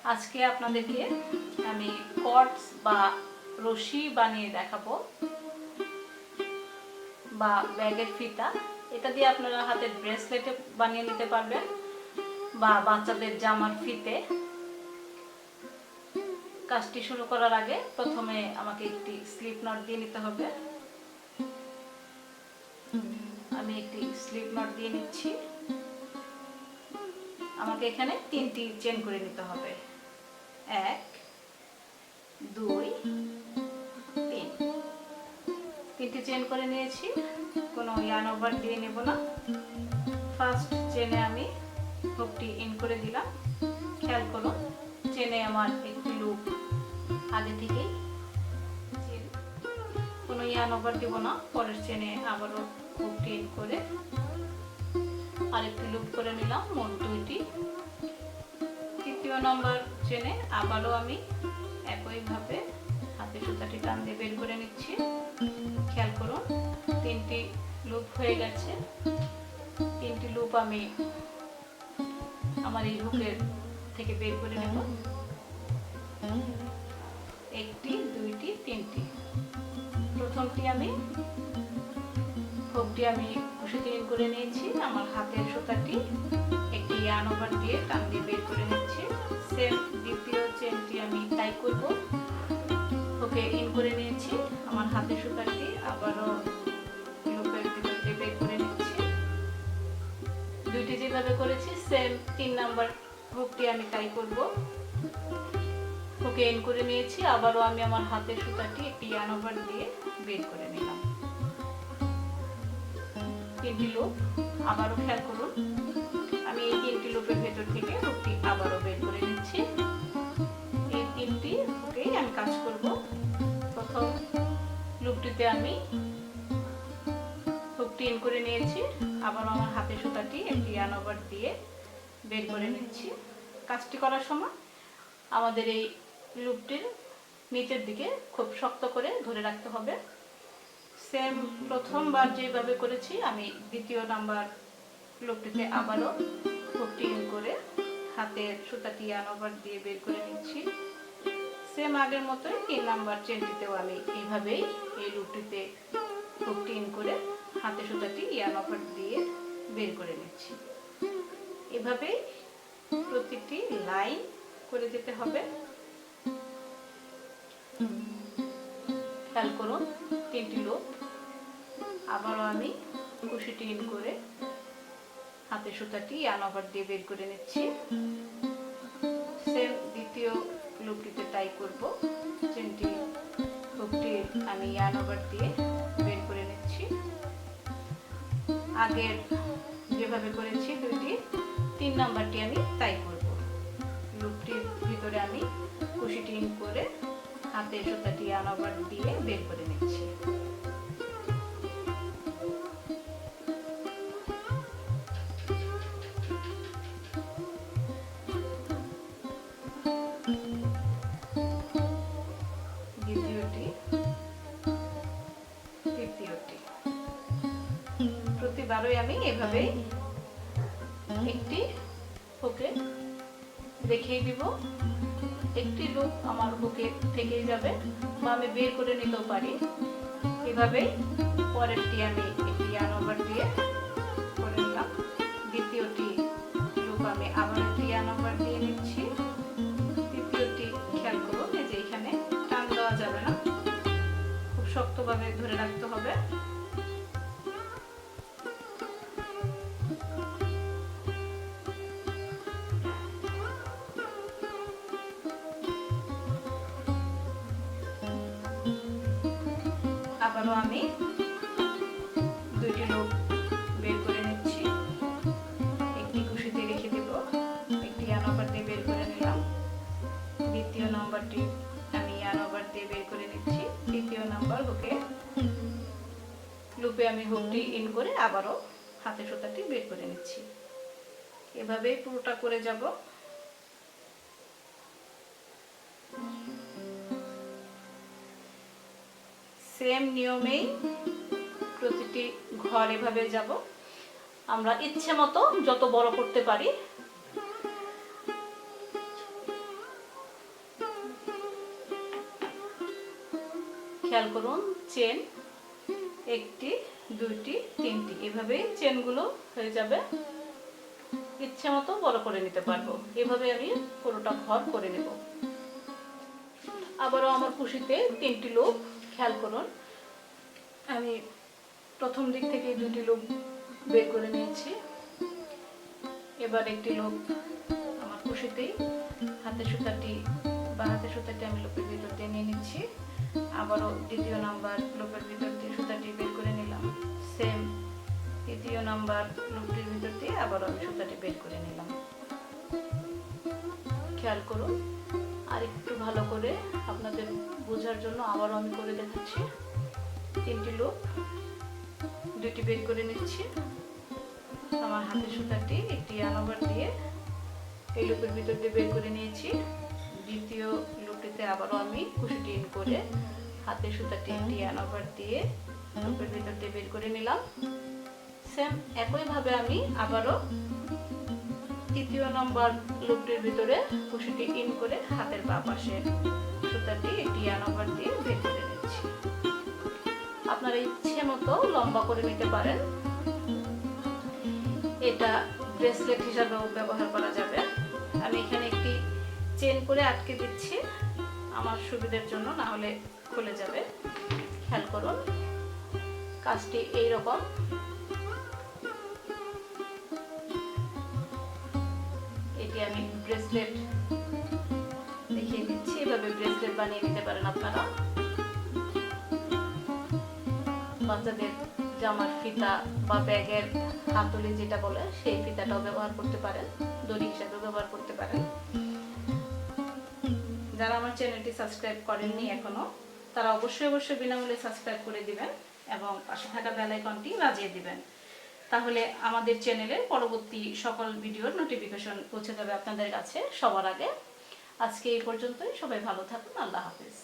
আজকে আপনাদেরকে আমি কর্ডস বা রশি বানিয়ে দেখাবো, বা ব্যাগের ফিতা। এটা দিয়ে আপনারা হাতের ব্রেসলেটে বানিয়ে নিতে পারবেন, বা বাচ্চাদের জামার ফিতে। কাজটি শুরু করার আগে প্রথমে আমাকে একটি স্লিপ নট দিয়ে নিতে হবে। আমি একটি স্লিপ নট দিয়ে নিচ্ছি। আমাকে এখানে 3টি চেন করে নিতে হবে। 1 2 3, 3টি চেন করে নিয়েছি। কোনো ইয়ার্ন ওভার দিয়ে নেব না। ফার্স্ট চেনে আমি হুকটি ইন করে দিলাম। খেয়াল করুন, চেনে আমার একটি লুপ আগে থেকেই। কোনো ইয়ার্ন ওভার দিব না। পরের চেনে আবারও হুকটি ইন করে আরেকটি লুপ করে নিলাম, মোট 2টি। তৃতীয় নম্বর চেনে আবারও আমি একইভাবে হাতে সুতাটি টান দিয়ে বের করে নিচ্ছি। খেয়াল করুন, 3টি লুপ হয়ে গেছে। 3টি লুপ আমি আমার এই হুকের থেকে বের করে নেব। 1টি 2টি 3টি। প্রথমটি আমি হুকটি আমি কুশিতে ইন করে নিয়েছি। আমার হাতের সুতাটি একটি ইয়ার্ন ওভার দিয়ে টান দিয়ে বের করে নিচ্ছি। সেম দ্বিতীয় চেনটি আমি টাই করব। হুকে ইন করে নিয়েছি। আমার হাতের সুতাটি আবারও লুপের ভিতর দিয়ে বের করে নিচ্ছি। 2টি যেভাবে করেছি সেম 3 নাম্বার হুকটি আমি টাই করব। হুকে ইন করে নিয়েছি। আবারও আমি আমার হাতের সুতাটি একটি ইয়ার্ন ওভার দিয়ে বের করে নিলাম। 3টি লুপ। আবারও খেয়াল করুন, আমি এই 3টি লুপের ভেতর থেকে হুকটি আবারও বের করে নিচ্ছি। এই 3টি হুকেই আমি কাজ করব। প্রথম লুপটিতে আমি হুকটি ইন করে নিয়েছি। আবারও আমার হাতের সুতাটি একটি ইয়ার্ন ওভার দিয়ে বের করে নিচ্ছি। কাজটি করার সময় আমাদের এই লুপটির নিচের দিকে খুব শক্ত করে ধরে রাখতে হবে। সেম প্রথমবার যেভাবে করেছি আমি দ্বিতীয় নাম্বার লুপটিতে আবারও হুকটি ইন করে হাতের সুতাটি ইয়ার্ন ওভার দিয়ে বের করে নিচ্ছি। সেম আগের মতোই 3 নাম্বার চেনটিতেও আমি এইভাবেই এই লুপটিতে হুকটি ইন করে হাতের সুতাটি ইয়ার্ন ওভার দিয়ে বের করে নিচ্ছি। এভাবেই প্রতিটি লাইন করে যেতে হবে। খেয়াল করুন, 3টি লুপ। আবারও আমি কুশিটি ইন করে হাতের সুতাটি ইয়ার্ন ওভার দিয়ে বের করে নিচ্ছি। সেম দ্বিতীয় লুপটিতে টাই করব। চেনটি হুকটি আমি ইয়ার্ন ওভার দিয়ে বের করে নিচ্ছি। আগের যেভাবে করেছি 2টি, 3 নাম্বারটি আমি টাই করব। লুপটির ভিতরে আমি কুশিটি ইন করে হাতের সুতাটি ইয়ার্ন ওভার দিয়ে বের করে নিচ্ছি। দ্বিতীয়টি, তৃতীয়টি। প্রতিবারই আমি এভাবেই একটি হুকে রেখেই দিব। একটি লুপ আমার হুকে থেকেই যাবে, বা আমি বের করে নিতেও পারি। এভাবেই পরেরটি আমি একটি ইয়ার্ন ওভার দিয়ে করে নিলাম। দ্বিতীয়টি লুপ আমি আবার একটি ইয়ার্ন ওভার দিয়ে নিচ্ছি। তৃতীয়টি খেয়াল করুন, এই যে এখানে টান দেওয়া যাবে না, খুব শক্তভাবে ধরে রাখতে হবে। আবারও আমি 2টি লুপ বের করে নিচ্ছি। একটি কুশিতে রেখে দেব, একটি ইয়ার্ন ওভার দিয়ে বের করে নিলাম। দ্বিতীয় নাম্বারটি আমি ইয়ার্ন ওভার দিয়ে বের করে নিচ্ছি। তৃতীয় নাম্বার হুকে লুপে আমি হুকটি ইন করে আবারও হাতের সুতাটি বের করে নিচ্ছি। এভাবেই পুরোটা করে যাব। সেম নিয়মেই প্রতিটি ঘর এভাবে যাব। আমরা ইচ্ছে মতো যত বড় করতে পারি। খেয়াল করুন, চেন একটি, দুইটি, তিনটি, এভাবেই চেনগুলো হয়ে যাবে। ইচ্ছে মতো বড় করে নিতে পারবো। এভাবে আমি পুরোটা ঘর করে নেব। আবারও আমার কুশিতে 3টি লুপ, খেয়াল করুন আমি প্রথম দিক থেকে 2টি লুপ বের করে নিয়েছি। এবার একটি লুপ আমার কুশিতেই হাতের সুতাটি আমি লুপের ভিতর দিয়ে নিয়ে নিচ্ছি। আবারও দ্বিতীয় নাম্বার লুপের ভিতর দিয়ে সুতাটি বের করে নিলাম। সেম তৃতীয় নাম্বার লুপটির ভিতর দিয়ে আবারও আমি সুতাটি বের করে নিলাম। খেয়াল করুন, আর একটু ভালো করে আপনাদের বোঝার জন্য আবারও আমি করে দেখাচ্ছি। 3টি লুপ, 2টি বের করে নিচ্ছি। আমার হাতের সুতাটি একটি আনাবার দিয়ে এই লুপের ভিতর দিয়ে বের করে নিয়েছি। দ্বিতীয় লুপটিতে আবারও আমি কুশিটি ইন করে হাতের সুতাটি একটি আনাবার দিয়ে লুপের ভিতর দিয়ে বের করে নিলাম। সেম একইভাবে আমি আবারও তৃতীয় নম্বর লুপটির ভিতরে কুশিটি ইন করে হাতের বাঁ পাশে সুতাটি একটি আনাবার দিয়ে বের করে নিচ্ছি। আপনারা ইচ্ছে মতো লম্বা করে নিতে পারেন। এটা ব্রেসলেট হিসাবেও ব্যবহার করা যাবে। আমি এখানে একটি চেন করে আটকে দিচ্ছি আমার সুবিধার জন্য, না হলে খুলে যাবে। খেয়াল করুন, কাজটি এইরকম। এটি আমি ব্রেসলেট দেখিয়ে দিচ্ছি। এভাবে ব্রেসলেট বানিয়ে নিতে পারেন আপনারা। বাচ্চাদের জামার ফিতা বা ব্যাগের হাতলি যেটা বলে সেই ফিতাটাও ব্যবহার করতে পারেন, দড়ি হিসাবে ব্যবহার করতে পারেন। যারা আমার চ্যানেলটি সাবস্ক্রাইব করেননি এখনো, তারা অবশ্যই বিনামূল্যে সাবস্ক্রাইব করে দিবেন এবং পাশে থাকা বেল আইকনটি বাজিয়ে দিবেন। তাহলে আমাদের চ্যানেলের পরবর্তী সকল ভিডিওর নোটিফিকেশন পৌঁছে যাবে আপনাদের কাছে সবার আগে। আজকে এই পর্যন্তই। সবাই ভালো থাকুন। আল্লাহ হাফেজ।